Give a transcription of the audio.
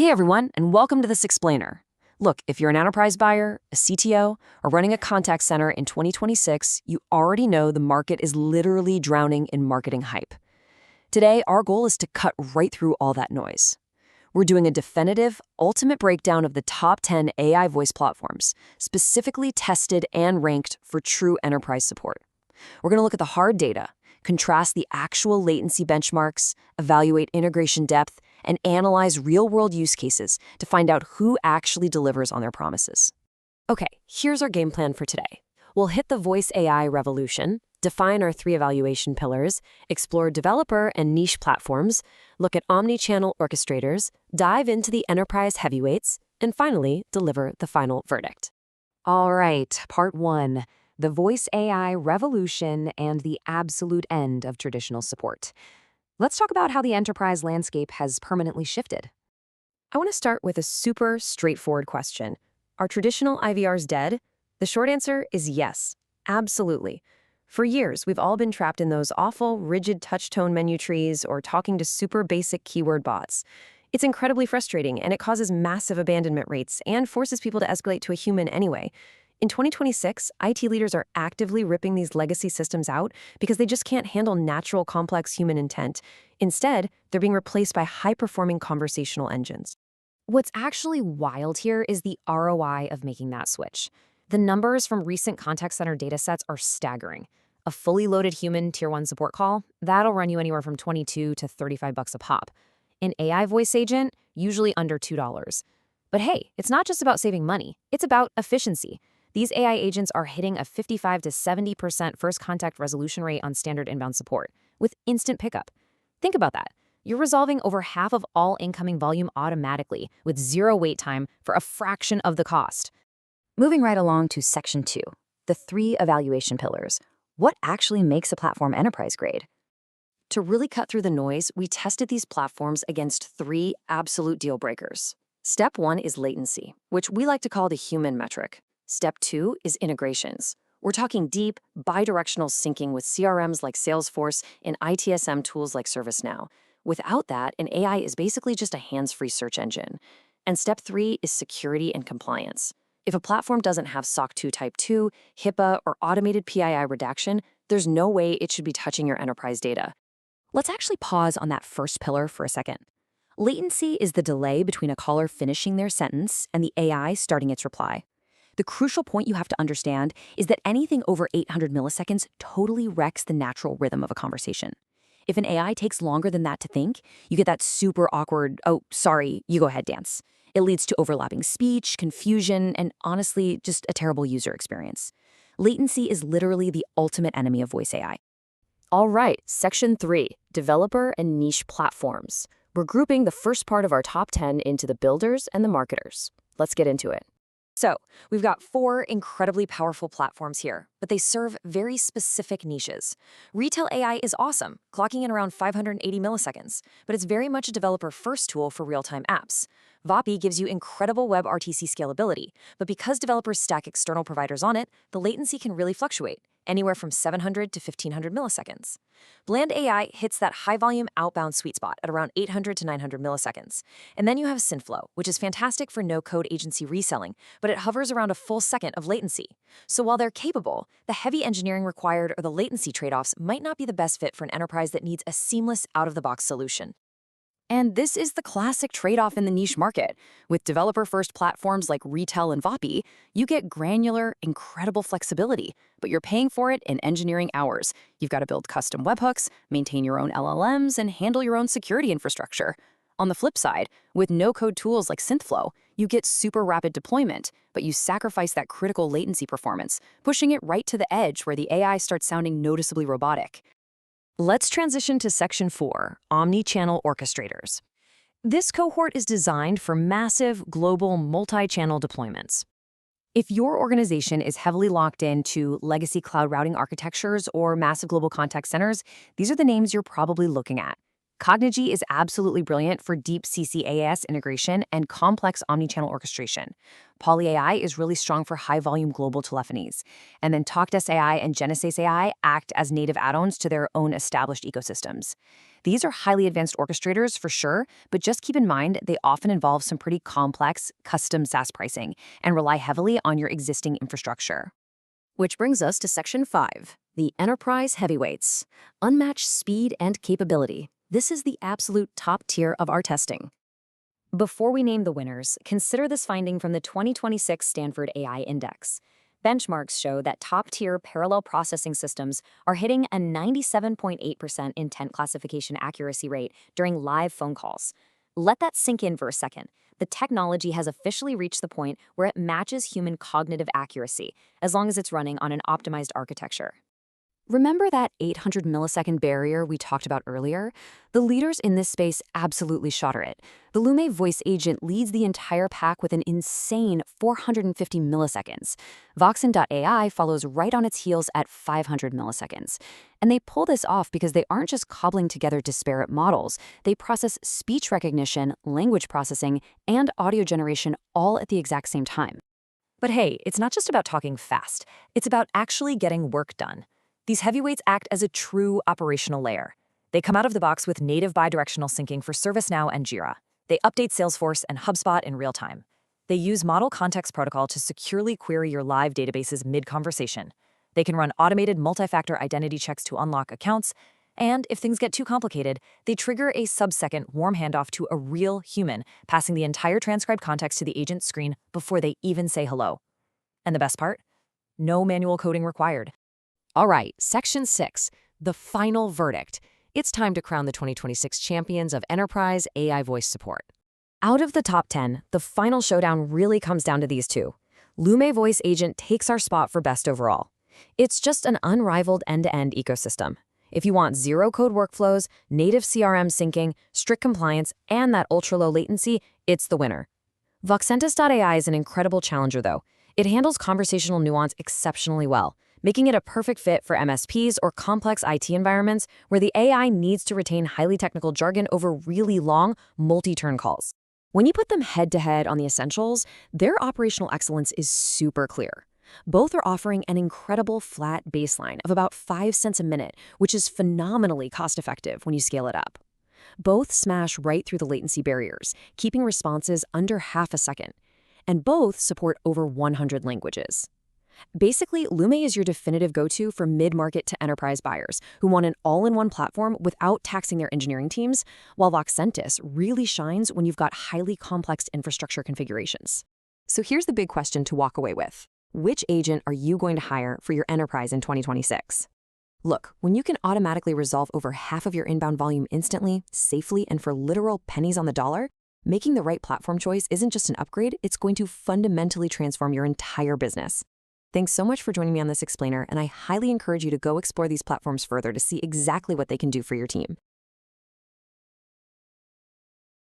Hey everyone, and welcome to this explainer. Look, if you're an enterprise buyer, a CTO, or running a contact center in 2026, you already know the market is literally drowning in marketing hype. Today, our goal is to cut right through all that noise. We're doing a definitive, ultimate breakdown of the top 10 AI voice platforms, specifically tested and ranked for true enterprise support. We're going to look at the hard data, contrast the actual latency benchmarks, evaluate integration depth, and analyze real-world use cases to find out who actually delivers on their promises. Okay, here's our game plan for today. We'll hit the voice AI revolution, define our 3 evaluation pillars, explore developer and niche platforms, look at omni-channel orchestrators, dive into the enterprise heavyweights, and finally, deliver the final verdict. All right, part 1, the voice AI revolution and the absolute end of traditional support. Let's talk about how the enterprise landscape has permanently shifted. I want to start with a super straightforward question. Are traditional IVRs dead? The short answer is yes, absolutely. For years, we've all been trapped in those awful, rigid touch-tone menu trees or talking to super basic keyword bots. It's incredibly frustrating, and it causes massive abandonment rates and forces people to escalate to a human anyway. In 2026, IT leaders are actively ripping these legacy systems out because they just can't handle natural, complex human intent. Instead, they're being replaced by high-performing conversational engines. What's actually wild here is the ROI of making that switch. The numbers from recent contact center datasets are staggering. A fully loaded human Tier 1 support call, that'll run you anywhere from $22 to $35 a pop. An AI voice agent, usually under $2. But hey, it's not just about saving money, it's about efficiency. These AI agents are hitting a 55 to 70% first contact resolution rate on standard inbound support, with instant pickup. Think about that. You're resolving over half of all incoming volume automatically, with 0 wait time for a fraction of the cost. Moving right along to Section 2, the 3 evaluation pillars. What actually makes a platform enterprise grade? To really cut through the noise, we tested these platforms against 3 absolute deal breakers. Step 1 is latency, which we like to call the human metric. Step 2 is integrations. We're talking deep, bidirectional syncing with CRMs like Salesforce and ITSM tools like ServiceNow. Without that, an AI is basically just a hands-free search engine. And step 3 is security and compliance. If a platform doesn't have SOC 2 Type 2, HIPAA, or automated PII redaction, there's no way it should be touching your enterprise data. Let's actually pause on that first pillar for a second. Latency is the delay between a caller finishing their sentence and the AI starting its reply. The crucial point you have to understand is that anything over 800 milliseconds totally wrecks the natural rhythm of a conversation. If an AI takes longer than that to think, you get that super awkward, "oh, sorry, you go ahead" dance. It leads to overlapping speech, confusion, and honestly, just a terrible user experience. Latency is literally the ultimate enemy of voice AI. All right, Section 3, developer and niche platforms. We're grouping the first part of our top 10 into the builders and the marketers. Let's get into it. So, we've got 4 incredibly powerful platforms here, but they serve very specific niches. Retail AI is awesome, clocking in around 580 milliseconds, but it's very much a developer-first tool for real-time apps. Vopi gives you incredible web RTC scalability, but because developers stack external providers on it, the latency can really fluctuate, anywhere from 700 to 1500 milliseconds. Bland AI hits that high-volume outbound sweet spot at around 800 to 900 milliseconds. And then you have Synflow, which is fantastic for no-code agency reselling, but it hovers around a full second of latency. So while they're capable, the heavy engineering required or the latency trade-offs might not be the best fit for an enterprise that needs a seamless, out-of-the-box solution. And this is the classic trade-off in the niche market. With developer-first platforms like Retail and Vopi, you get granular, incredible flexibility, but you're paying for it in engineering hours. You've got to build custom webhooks, maintain your own LLMs, and handle your own security infrastructure. On the flip side, with no-code tools like Synflow, you get super rapid deployment, but you sacrifice that critical latency performance, pushing it right to the edge where the AI starts sounding noticeably robotic. Let's transition to Section 4, omni-channel orchestrators. This cohort is designed for massive, global, multi-channel deployments. If your organization is heavily locked into legacy cloud routing architectures or massive global contact centers, these are the names you're probably looking at. Cognigy is absolutely brilliant for deep CCaaS integration and complex omnichannel orchestration. Poly AI is really strong for high-volume global telephonies. And then Talkdesk AI and Genesys AI act as native add-ons to their own established ecosystems. These are highly advanced orchestrators for sure, but just keep in mind they often involve some pretty complex, custom SaaS pricing and rely heavily on your existing infrastructure. Which brings us to Section 5, the Enterprise Heavyweights, unmatched speed and capability. This is the absolute top tier of our testing. Before we name the winners, consider this finding from the 2026 Stanford AI Index. Benchmarks show that top-tier parallel processing systems are hitting a 97.8% intent classification accuracy rate during live phone calls. Let that sink in for a second. The technology has officially reached the point where it matches human cognitive accuracy, as long as it's running on an optimized architecture. Remember that 800 millisecond barrier we talked about earlier? The leaders in this space absolutely shatter it. The LuMay voice agent leads the entire pack with an insane 450 milliseconds. Voxentis follows right on its heels at 500 milliseconds. And they pull this off because they aren't just cobbling together disparate models. They process speech recognition, language processing, and audio generation all at the exact same time. But hey, it's not just about talking fast. It's about actually getting work done. These heavyweights act as a true operational layer. They come out of the box with native bidirectional syncing for ServiceNow and Jira. They update Salesforce and HubSpot in real time. They use Model Context Protocol to securely query your live databases mid-conversation. They can run automated multi-factor identity checks to unlock accounts. And if things get too complicated, they trigger a sub-second warm handoff to a real human, passing the entire transcribed context to the agent's screen before they even say hello. And the best part? No manual coding required. All right, Section 6, the final verdict. It's time to crown the 2026 champions of enterprise AI voice support. Out of the top 10, the final showdown really comes down to these two. LuMay Voice Agent takes our spot for best overall. It's just an unrivaled end-to-end ecosystem. If you want zero-code workflows, native CRM syncing, strict compliance, and that ultra-low latency, it's the winner. Voxentis.ai is an incredible challenger, though. It handles conversational nuance exceptionally well, making it a perfect fit for MSPs or complex IT environments where the AI needs to retain highly technical jargon over really long, multi-turn calls. When you put them head-to-head on the essentials, their operational excellence is super clear. Both are offering an incredible flat baseline of about 5 cents a minute, which is phenomenally cost-effective when you scale it up. Both smash right through the latency barriers, keeping responses under half a second. And both support over 100 languages. Basically, LuMay is your definitive go-to for mid-market to enterprise buyers who want an all-in-one platform without taxing their engineering teams, while Voxentis really shines when you've got highly complex infrastructure configurations. So here's the big question to walk away with. Which agent are you going to hire for your enterprise in 2026? Look, when you can automatically resolve over half of your inbound volume instantly, safely, and for literal pennies on the dollar, making the right platform choice isn't just an upgrade, it's going to fundamentally transform your entire business. Thanks so much for joining me on this explainer, and I highly encourage you to go explore these platforms further to see exactly what they can do for your team.